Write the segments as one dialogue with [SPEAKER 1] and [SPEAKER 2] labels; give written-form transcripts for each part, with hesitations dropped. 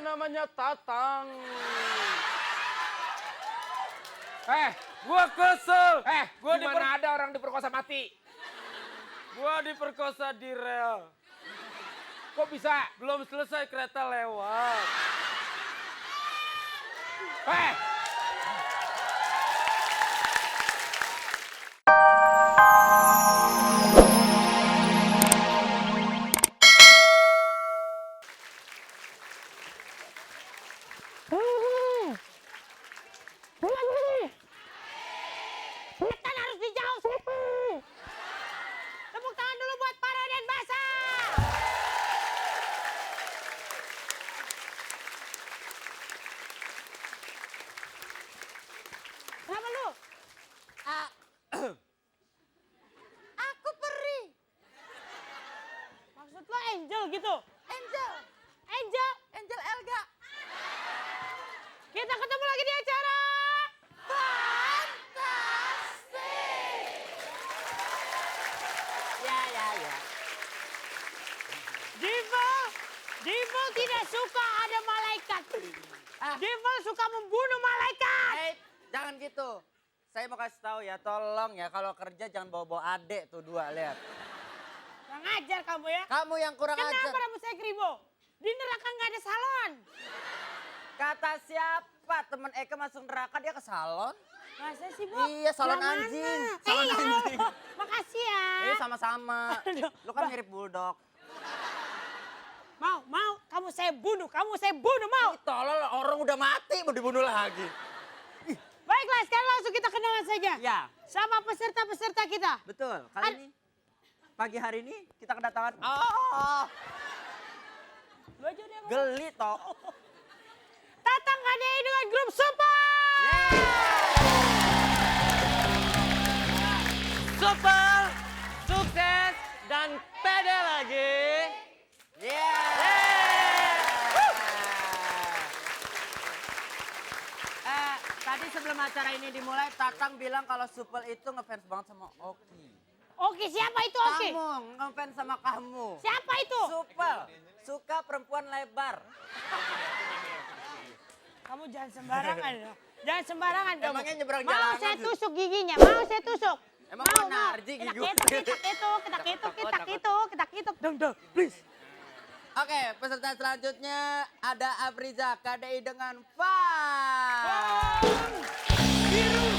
[SPEAKER 1] namanya Tatang. Gua kesel.
[SPEAKER 2] Gua di mana ada orang diperkosa mati.
[SPEAKER 1] Gua diperkosa di rel.
[SPEAKER 2] Kok bisa?
[SPEAKER 1] Belum selesai kereta lewat.
[SPEAKER 3] Setan harus dijauh. Tepuk tangan dulu buat para Raden Basah. Kenapa lu? Aku peri. Maksud lo Angel gitu? Angel. Angel. Angel Elga. Kita ketemu lagi di acara Fantastik. Ya. Devil tidak suka ada malaikat. Devil suka membunuh malaikat.
[SPEAKER 4] Jangan gitu. Saya mau kasih tahu ya, tolong ya kalau kerja jangan bawa-bawa adek tuh dua, lihat.
[SPEAKER 3] Kurang ajar kamu ya.
[SPEAKER 4] Kamu yang kurang
[SPEAKER 3] Kenapa
[SPEAKER 4] ajar.
[SPEAKER 3] rambut saya keribo? Di neraka nggak ada salon.
[SPEAKER 4] Kata siapa temen Eka masuk neraka dia ke salon?
[SPEAKER 3] Masa sih, Bu?
[SPEAKER 4] Iya, salon
[SPEAKER 3] Yang mana?
[SPEAKER 4] anjing. Salon anjing.
[SPEAKER 3] Makasih ya.
[SPEAKER 4] Sama-sama. Lu kan mirip bulldog.
[SPEAKER 3] Mau, kamu saya bunuh, mau.
[SPEAKER 4] Tolol, orang udah mati mau dibunuh lagi.
[SPEAKER 3] Baiklah, sekarang langsung kita kenalan saja.
[SPEAKER 4] Ya.
[SPEAKER 3] Sama peserta-peserta kita.
[SPEAKER 4] Betul, kali ini, pagi hari ini kita kedatangan.
[SPEAKER 3] Baju dia mau.
[SPEAKER 4] Geli toh.
[SPEAKER 3] Tatang KDI dengan grup Super.
[SPEAKER 1] Super, sukses, dan pede lagi.
[SPEAKER 4] Tadi sebelum acara ini dimulai, Tatang bilang kalau Supel itu ngefans banget sama Oki.
[SPEAKER 3] Oke, siapa itu Oke?
[SPEAKER 4] Kamu ngefans sama kamu.
[SPEAKER 3] Siapa itu?
[SPEAKER 4] Supel, suka perempuan lebar.
[SPEAKER 3] Kamu jangan sembarangan ya. Jangan sembarangan kamu.
[SPEAKER 4] Emangnya nyebrang
[SPEAKER 3] Mau
[SPEAKER 4] jalanan
[SPEAKER 3] saya
[SPEAKER 4] sih?
[SPEAKER 3] tusuk giginya, mau saya tusuk.
[SPEAKER 4] Emang mau narji gigi gue?
[SPEAKER 3] Kita kituk. Dong, please.
[SPEAKER 4] Oke, peserta selanjutnya ada Afriza KDI dengan Fun.
[SPEAKER 1] Biru.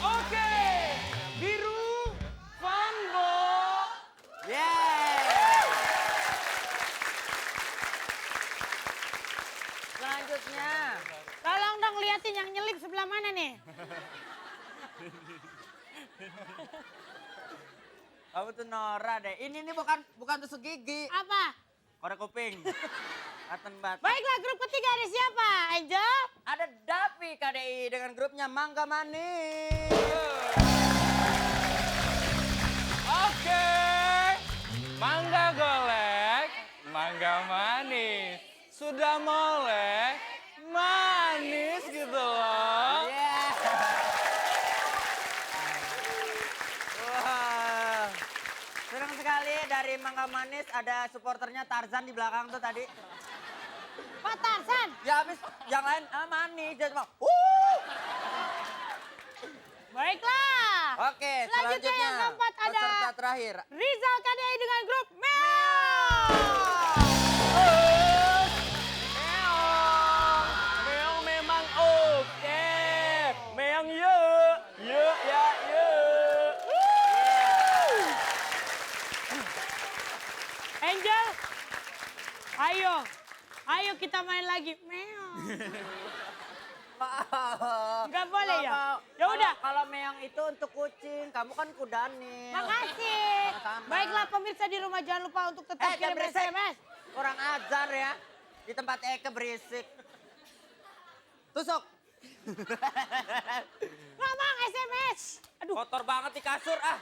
[SPEAKER 1] Oke. Biru, Fun, Bo.
[SPEAKER 4] Selanjutnya.
[SPEAKER 3] Tolong dong liatin yang nyelip sebelah mana nih.
[SPEAKER 4] Kamu tuh Nora deh. Ini bukan tusuk gigi.
[SPEAKER 3] Apa?
[SPEAKER 4] Korek kuping. Katen bat.
[SPEAKER 3] Baiklah, grup ketiga ada siapa? Angel?
[SPEAKER 4] Ada Davi KDI dengan grupnya Mangga Manis.
[SPEAKER 1] Oke. Mangga golek, mangga manis. Sudah molek, manis gitu loh.
[SPEAKER 4] Wah. Senang sekali dari Mangga Manis ada supporternya Tarzan di belakang tuh tadi.
[SPEAKER 3] Pak Tarzan?
[SPEAKER 4] Ya habis yang lain manis dia cuma
[SPEAKER 3] Baiklah.
[SPEAKER 4] Oke,
[SPEAKER 3] Selanjutnya
[SPEAKER 4] selanjutnya
[SPEAKER 3] yang keempat ada
[SPEAKER 4] peserta terakhir.
[SPEAKER 3] Rizal KDI dengan grup Meow.
[SPEAKER 1] Meong memang oke. Meong yuk. Yuk ya yuk.
[SPEAKER 3] Angel, ayo kita main lagi. Meow. Nggak boleh ya? Ya udah.
[SPEAKER 4] Kalau meong itu untuk kucing, kamu kan kudanil.
[SPEAKER 3] Makasih.
[SPEAKER 4] Sama-sama.
[SPEAKER 3] Baiklah pemirsa di rumah jangan lupa untuk tetap
[SPEAKER 4] Jangan
[SPEAKER 3] kirim
[SPEAKER 4] berisik.
[SPEAKER 3] SMS.
[SPEAKER 4] Kurang ajar ya. Di tempat Eke berisik. Tusuk.
[SPEAKER 3] Ngomong SMS. Aduh,
[SPEAKER 4] Kotor banget di kasur ah.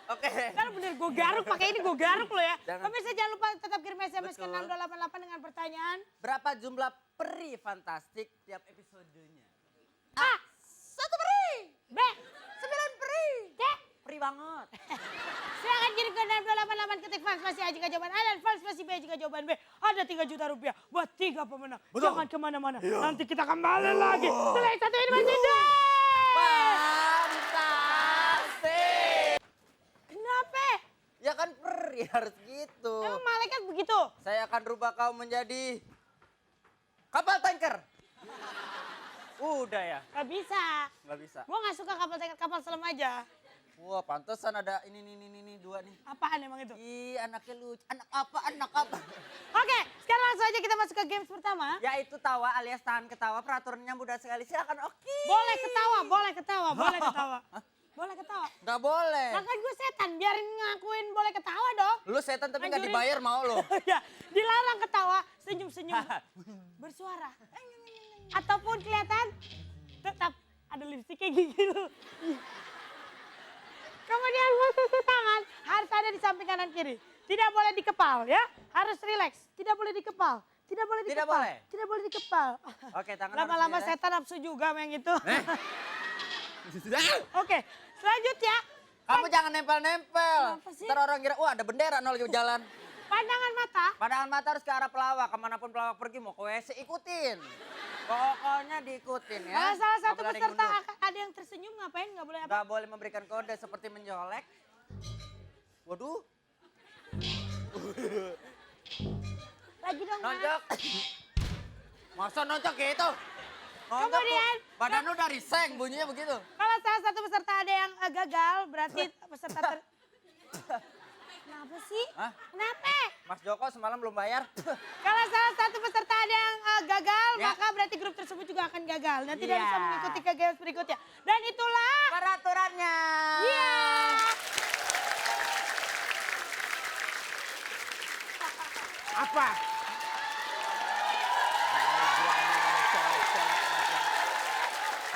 [SPEAKER 4] Oke.
[SPEAKER 3] kan bener gue garuk pakai ini gue garuk lo ya.
[SPEAKER 4] Jangan.
[SPEAKER 3] Pemirsa jangan lupa tetap kirim SMS ke
[SPEAKER 4] Betul.
[SPEAKER 3] 6288 dengan pertanyaan.
[SPEAKER 4] Berapa jumlah peri fantastik tiap episodenya?
[SPEAKER 3] A.
[SPEAKER 4] 1 peri.
[SPEAKER 3] B.
[SPEAKER 4] 9 peri.
[SPEAKER 3] C.
[SPEAKER 4] Peri happy banget.
[SPEAKER 3] Silakan kirim ke 6288 ketik fans masih A jika jawaban A dan fans masih B jika jawaban B. Ada 3 juta rupiah buat 3 pemenang. Jangan kemana-mana. Nanti kita kembali lagi. Setelah satu ini masih
[SPEAKER 4] Fantastik.
[SPEAKER 3] Kenapa?
[SPEAKER 4] Ya kan peri harus gitu.
[SPEAKER 3] Emang malaikat begitu?
[SPEAKER 4] Saya akan rubah kau menjadi kapal tanker. Udah ya?
[SPEAKER 3] Gak bisa.
[SPEAKER 4] Nggak bisa.
[SPEAKER 3] Gua gak suka kapal tanker, kapal selam aja.
[SPEAKER 4] Wah, pantesan ada ini dua nih.
[SPEAKER 3] Apaan emang itu?
[SPEAKER 4] Ih, anaknya lucu. Anak apa?
[SPEAKER 3] Oke, sekarang langsung aja kita masuk ke games pertama.
[SPEAKER 4] Yaitu tawa alias tahan ketawa. Peraturannya mudah sekali. Silakan, oke.
[SPEAKER 3] Boleh ketawa, boleh ketawa, boleh ketawa. Boleh ketawa.
[SPEAKER 4] Nggak boleh.
[SPEAKER 3] Lah kan gue setan, biarin ngakuin boleh ketawa dong.
[SPEAKER 4] Lu setan tapi nggak
[SPEAKER 3] Anjurin.
[SPEAKER 4] dibayar mau lo.
[SPEAKER 3] Ya, dilarang ketawa, senyum-senyum, bersuara. Ataupun kelihatan tetap ada lipstik kayak gitu. Kemudian posisi tangan harus ada di samping kanan kiri. Tidak boleh dikepal ya, harus rileks. Tidak boleh dikepal. Tidak boleh
[SPEAKER 4] Tidak
[SPEAKER 3] dikepal.
[SPEAKER 4] boleh?
[SPEAKER 3] Tidak boleh dikepal.
[SPEAKER 4] Oke, tangan
[SPEAKER 3] Lama-lama
[SPEAKER 4] harus
[SPEAKER 3] setan nafsu juga yang itu.
[SPEAKER 4] Eh?
[SPEAKER 3] Oke, selanjutnya
[SPEAKER 4] Kamu jangan nempel-nempel.
[SPEAKER 3] Kenapa sih?
[SPEAKER 4] Ntar orang kira, wah ada bendera nol di jalan.
[SPEAKER 3] pandangan mata.
[SPEAKER 4] Pandangan mata harus ke arah pelawak. Kemanapun pelawak pergi, mau ke WC, ikutin. Pokoknya diikutin ya.
[SPEAKER 3] Kalau salah satu
[SPEAKER 4] Nggak boleh
[SPEAKER 3] peserta
[SPEAKER 4] diundur.
[SPEAKER 3] ada yang tersenyum ngapain? Nggak boleh apa?
[SPEAKER 4] Nggak boleh memberikan kode seperti menjolek. Waduh,
[SPEAKER 3] Lagi dong, Mas.
[SPEAKER 4] nonjok. Masa nonjok gitu? Nonjok
[SPEAKER 3] Kemudian,
[SPEAKER 4] tuh, badan lu dari seng, bunyinya begitu.
[SPEAKER 3] Kalau salah satu peserta ada yang gagal, berarti peserta Kenapa sih?
[SPEAKER 4] Hah?
[SPEAKER 3] Kenapa?
[SPEAKER 4] Mas Joko semalam belum bayar.
[SPEAKER 3] Kalau salah satu peserta ada yang gagal,
[SPEAKER 4] Ya.
[SPEAKER 3] maka berarti grup tersebut juga akan gagal. Dan tidak
[SPEAKER 4] Iya.
[SPEAKER 3] bisa mengikuti ke games berikutnya. Dan itulah...
[SPEAKER 4] Peraturannya.
[SPEAKER 3] Iya.
[SPEAKER 2] Apa?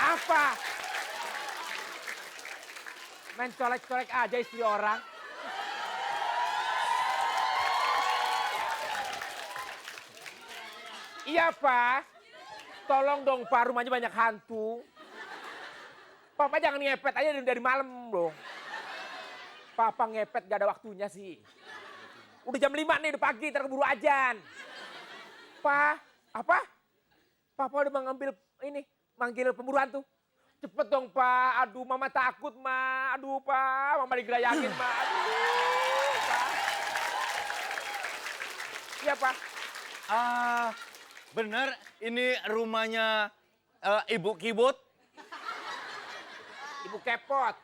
[SPEAKER 2] Apa? Main colek-colek aja istri orang. Iya, Pak. Tolong dong, Pak, rumahnya banyak hantu. Papa jangan ngepet aja dari malam loh. Papa ngepet gak ada waktunya sih. Udah jam 5 nih, udah pagi, ntar keburu ajan. Pa, apa? Papa udah manggil pemburu hantu. Cepet dong, Pak. Aduh, Mama takut, Ma. Aduh, Pak. Mama digerayakin, Ma. Aduh, Pak. Iya, Pak.
[SPEAKER 5] Bener, ini rumahnya Ibu Kibut,
[SPEAKER 2] Ibu Kepot.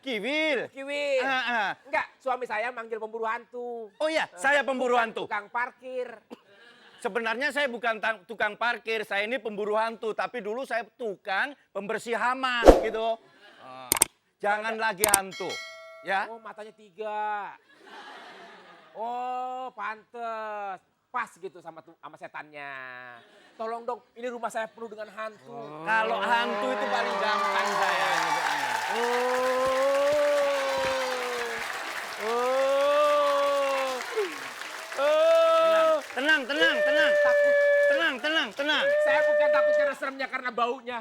[SPEAKER 5] Kiwil.
[SPEAKER 2] Kiwil.
[SPEAKER 5] Ah.
[SPEAKER 2] Enggak, suami saya manggil pemburu hantu.
[SPEAKER 5] Oh iya, saya pemburu hantu.
[SPEAKER 2] Tukang parkir.
[SPEAKER 5] Sebenarnya saya bukan tukang parkir, saya ini pemburu hantu. Tapi dulu saya tukang pembersih hama gitu. Jangan lagi hantu, ya.
[SPEAKER 2] Oh, matanya 3. Oh, pantes. Pas gitu sama setannya. Tolong dong, ini rumah saya penuh dengan hantu.
[SPEAKER 5] Kalau hantu itu paling gampang saya. Tenang. Tenang.
[SPEAKER 2] Saya bukan takut karena seremnya, karena baunya.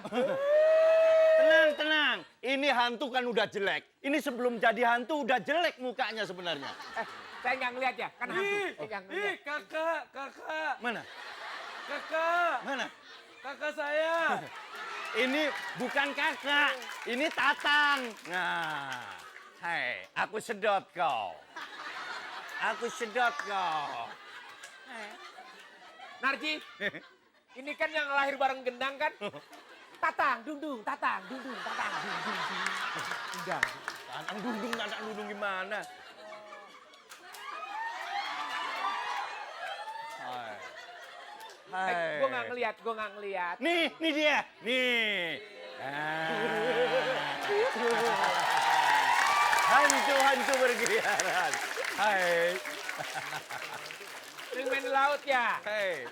[SPEAKER 5] Tenang. Ini hantu kan udah jelek. Ini sebelum jadi hantu udah jelek mukanya sebenarnya.
[SPEAKER 2] Saya nggak ngeliat ya, kan hantu. Saya nggak ngeliat.
[SPEAKER 1] Kakak.
[SPEAKER 5] Mana?
[SPEAKER 1] Kakak.
[SPEAKER 5] Mana?
[SPEAKER 1] Kakak saya.
[SPEAKER 5] Ini bukan kakak, ini Tatang. Nah, hai, aku sedot kau.
[SPEAKER 2] Narji, ini kan yang lahir bareng gendang kan? Tatang, dung, tatang, dung.
[SPEAKER 5] Udah, Tatang dundung gimana? Hai.
[SPEAKER 2] Gue nggak ngeliat.
[SPEAKER 5] Nih dia. Nih. Hantu berkeliaran. Hai.
[SPEAKER 2] Sering main di laut ya?
[SPEAKER 5] Hai.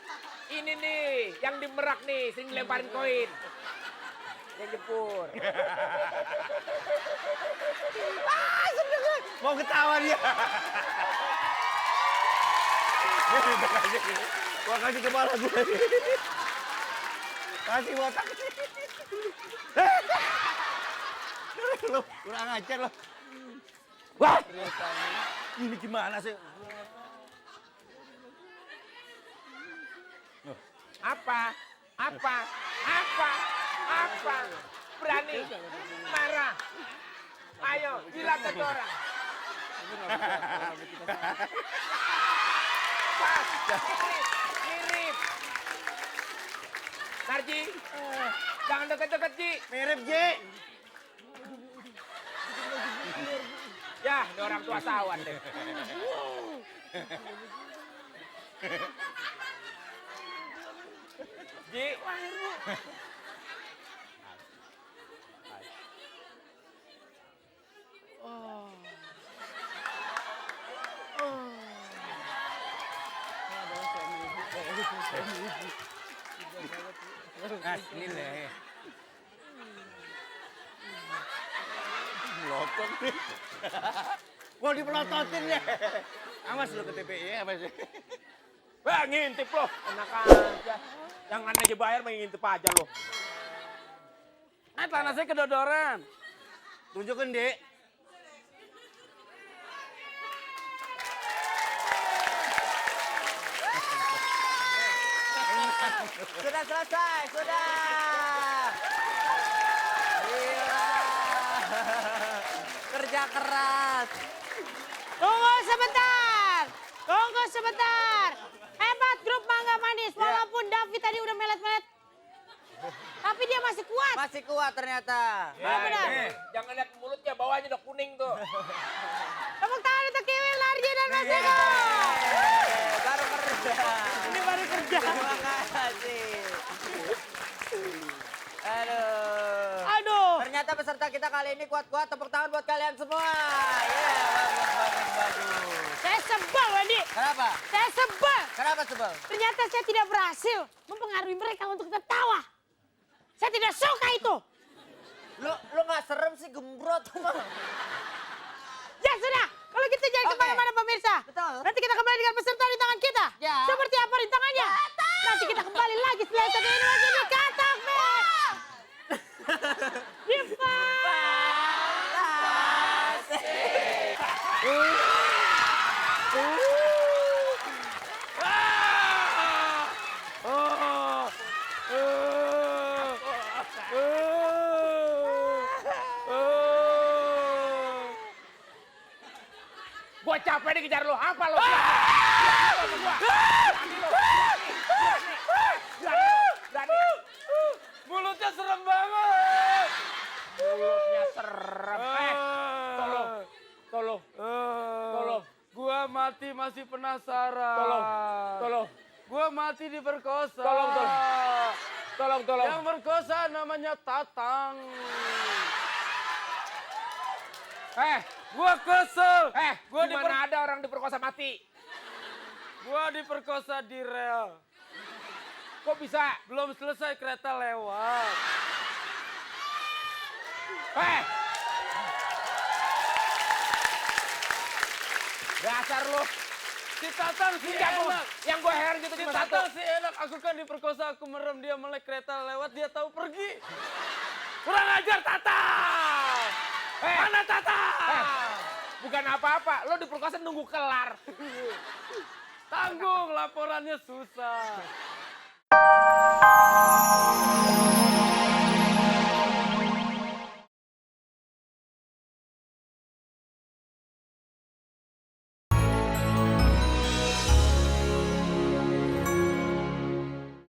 [SPEAKER 2] Ini nih, yang di Merak nih, sering lemparin koin. Yang jepur.
[SPEAKER 5] Mau ketawa dia. Gua kasih kepala gue. Kasih botak. Lo kurang ajar lo.
[SPEAKER 2] Wah,
[SPEAKER 5] Ini gimana sih?
[SPEAKER 2] apa? Apa? Apa? Apa? Berani? Marah? Ayo, bilang ke orang. Pas, mirip. Narji, jangan deket-deket, Ji.
[SPEAKER 5] Mirip, Ji.
[SPEAKER 2] Ya, ini orang tua sawan deh. Ji,
[SPEAKER 5] Mas, ini leh. Melotot nih. Mau dipelototin ya. Awas lu ke TPI ya, Mas.
[SPEAKER 2] wah ngintip loh. Enak aja. Jangan aja bayar, main ngintip aja loh.
[SPEAKER 1] Tanah saya kedodoran.
[SPEAKER 5] Tunjukin, Dek.
[SPEAKER 4] Sudah selesai, sudah. Gila. Kerja keras.
[SPEAKER 3] Tunggu sebentar. Tunggu sebentar. Hebat grup Mangga Manis. Walaupun David tadi udah melet-melet. Tapi dia masih kuat.
[SPEAKER 4] Masih kuat ternyata.
[SPEAKER 3] Ya, benar.
[SPEAKER 2] Jangan lihat mulutnya, bawahnya udah kuning tuh.
[SPEAKER 3] Tepuk tangan untuk Kiwi, Narji, dan Mas Eko.
[SPEAKER 4] Baru kerja.
[SPEAKER 3] Ini baru kerja.
[SPEAKER 4] Terima kasih. Aduh.
[SPEAKER 3] Aduh.
[SPEAKER 4] Ternyata peserta kita kali ini kuat-kuat. Tepuk tangan buat kalian semua. Iya, bagus.
[SPEAKER 3] Saya sebel, Wendy.
[SPEAKER 4] Kenapa?
[SPEAKER 3] Saya sebel.
[SPEAKER 4] Kenapa sebel?
[SPEAKER 3] Ternyata saya tidak berhasil mempengaruhi mereka untuk tertawa. Saya tidak suka itu.
[SPEAKER 4] Lu nggak serem sih, gembrot.
[SPEAKER 3] Ya sudah, kalau gitu jangan
[SPEAKER 4] Oke.
[SPEAKER 3] kemana-mana pemirsa.
[SPEAKER 4] Betul.
[SPEAKER 3] Nanti kita kembali dengan peserta rintangan kita.
[SPEAKER 4] Ya.
[SPEAKER 3] Seperti apa rintangannya? Nanti kita kembali lagi setelah satu inovasi di Katak Mix. Diva.
[SPEAKER 2] Gua capek dikejar lo, apa lo?
[SPEAKER 1] Mulutnya serem banget.
[SPEAKER 2] Mulutnya serem. Tolong. Tolong. Tolong.
[SPEAKER 1] Gua mati masih penasaran.
[SPEAKER 2] Tolong.
[SPEAKER 1] Gua mati diperkosa.
[SPEAKER 2] Tolong.
[SPEAKER 1] Yang merkosa namanya Tatang. Gua kesel. Gua
[SPEAKER 2] Gimana ada orang diperkosa mati?
[SPEAKER 1] Gua diperkosa di rel.
[SPEAKER 2] Kok bisa?
[SPEAKER 1] Belum selesai kereta lewat.
[SPEAKER 2] Dasar lo.
[SPEAKER 1] Si Tatang sih
[SPEAKER 2] Enggak,
[SPEAKER 1] enak.
[SPEAKER 2] yang gue heran gitu
[SPEAKER 1] Si
[SPEAKER 2] cuma
[SPEAKER 1] Tatang
[SPEAKER 2] satu.
[SPEAKER 1] sih enak. Aku kan diperkosa, aku merem, dia melek kereta lewat, dia tahu pergi. Kurang ajar Tatang. Mana Tatang?
[SPEAKER 2] Bukan apa-apa, lo diperkosa nunggu kelar.
[SPEAKER 1] Tanggung, laporannya susah.